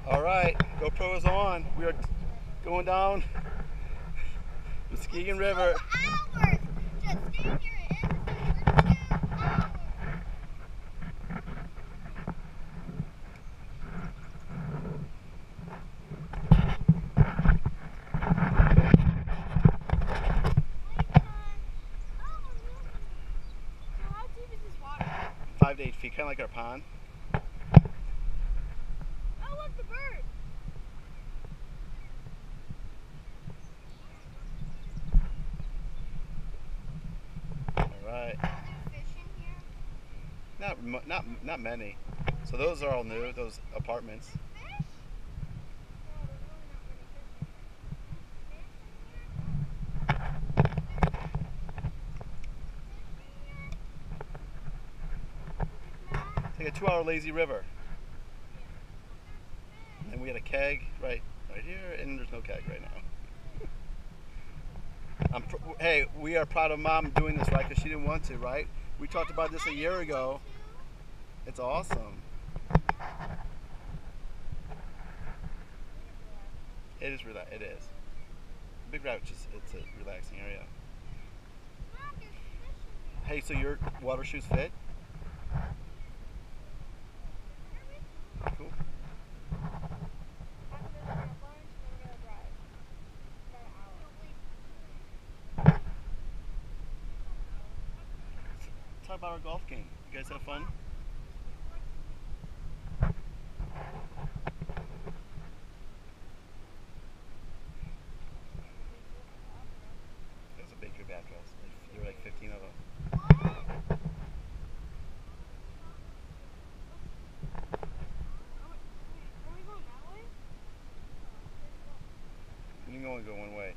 Alright, GoPro is on. We are going down Muskegon River. Hours. Just stand here and for 2 hours. 5 to 8 feet, kind of like our pond. Oh, look, the bird. Alright. Are there fish in here? Not many. So those are all new, those apartments. Fish? No, there's really not many fish in here. It's like a 2-hour lazy river. And we had a keg right here, and there's no keg right now. Hey, we are proud of Mom doing this, right? Because she didn't want to, right? We talked about this a year ago. It's awesome. It is It is. Big Route, it's a relaxing area. Hey, so your water shoes fit? Cool. Talk about our golf game. You guys have fun? That's a big back dress. There were like 15 of them. You can only go one way.